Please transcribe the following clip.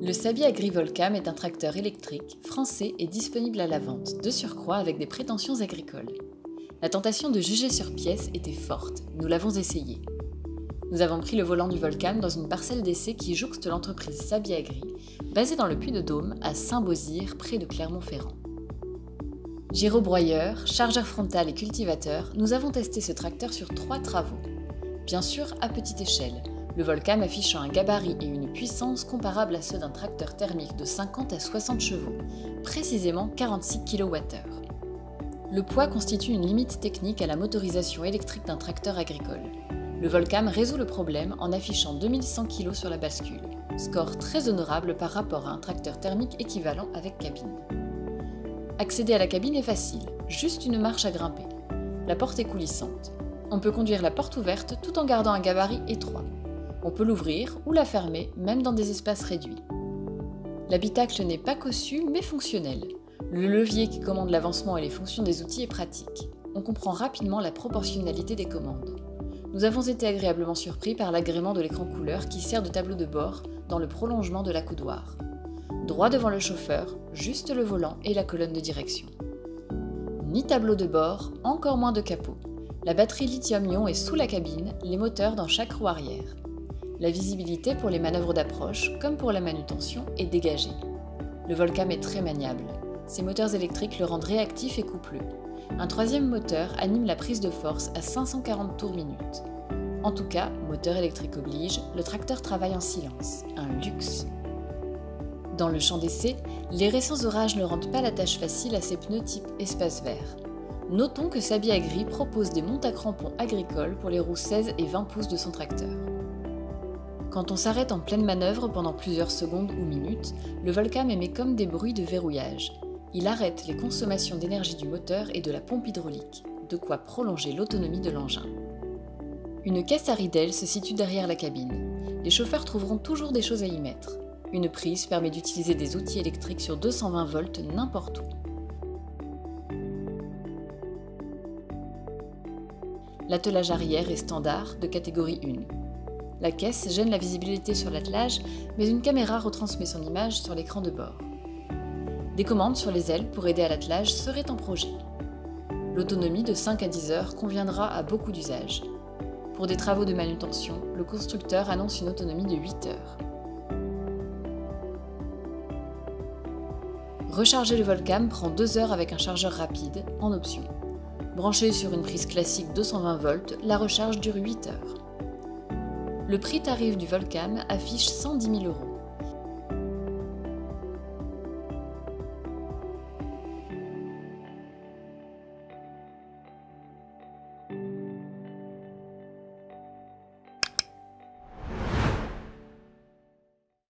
Le Saby Agri-Volcam est un tracteur électrique français et disponible à la vente, de surcroît avec des prétentions agricoles. La tentation de juger sur pièce était forte, nous l'avons essayé. Nous avons pris le volant du Volcam dans une parcelle d'essai qui jouxte l'entreprise Saby Agri, basée dans le Puy-de-Dôme à Saint-Beauzire, près de Clermont-Ferrand. Gyrobroyeur, chargeur frontal et cultivateur, nous avons testé ce tracteur sur 3 travaux. Bien sûr, à petite échelle, le Volcam affichant un gabarit et une puissance comparables à ceux d'un tracteur thermique de 50 à 60 chevaux, précisément 46 kWh. Le poids constitue une limite technique à la motorisation électrique d'un tracteur agricole. Le Volcam résout le problème en affichant 2100 kg sur la bascule, score très honorable par rapport à un tracteur thermique équivalent avec cabine. Accéder à la cabine est facile, juste une marche à grimper. La porte est coulissante. On peut conduire la porte ouverte tout en gardant un gabarit étroit. On peut l'ouvrir ou la fermer, même dans des espaces réduits. L'habitacle n'est pas cossu, mais fonctionnel. Le levier qui commande l'avancement et les fonctions des outils est pratique. On comprend rapidement la proportionnalité des commandes. Nous avons été agréablement surpris par l'agrément de l'écran couleur qui sert de tableau de bord dans le prolongement de l'accoudoir. Droit devant le chauffeur, juste le volant et la colonne de direction. Ni tableau de bord, encore moins de capot. La batterie lithium-ion est sous la cabine, les moteurs dans chaque roue arrière. La visibilité pour les manœuvres d'approche, comme pour la manutention, est dégagée. Le Volcam est très maniable. Ses moteurs électriques le rendent réactif et coupleux. Un troisième moteur anime la prise de force à 540 tours minute. En tout cas, moteur électrique oblige, le tracteur travaille en silence, un luxe. Dans le champ d'essai, les récents orages ne rendent pas la tâche facile à ces pneus type espace vert. Notons que Saby Agri propose des montes à crampons agricoles pour les roues 16 et 20 pouces de son tracteur. Quand on s'arrête en pleine manœuvre pendant plusieurs secondes ou minutes, le Volcam émet comme des bruits de verrouillage. Il arrête les consommations d'énergie du moteur et de la pompe hydraulique, de quoi prolonger l'autonomie de l'engin. Une caisse à ridelles se situe derrière la cabine. Les chauffeurs trouveront toujours des choses à y mettre. Une prise permet d'utiliser des outils électriques sur 220 volts n'importe où. L'attelage arrière est standard de catégorie 1. La caisse gêne la visibilité sur l'attelage, mais une caméra retransmet son image sur l'écran de bord. Des commandes sur les ailes pour aider à l'attelage seraient en projet. L'autonomie de 5 à 10 heures conviendra à beaucoup d'usages. Pour des travaux de manutention, le constructeur annonce une autonomie de 8 heures. Recharger le Volcam prend 2 heures avec un chargeur rapide, en option. Branché sur une prise classique 220 volts, la recharge dure 8 heures. Le prix tarif du Volcam affiche 110 000 €.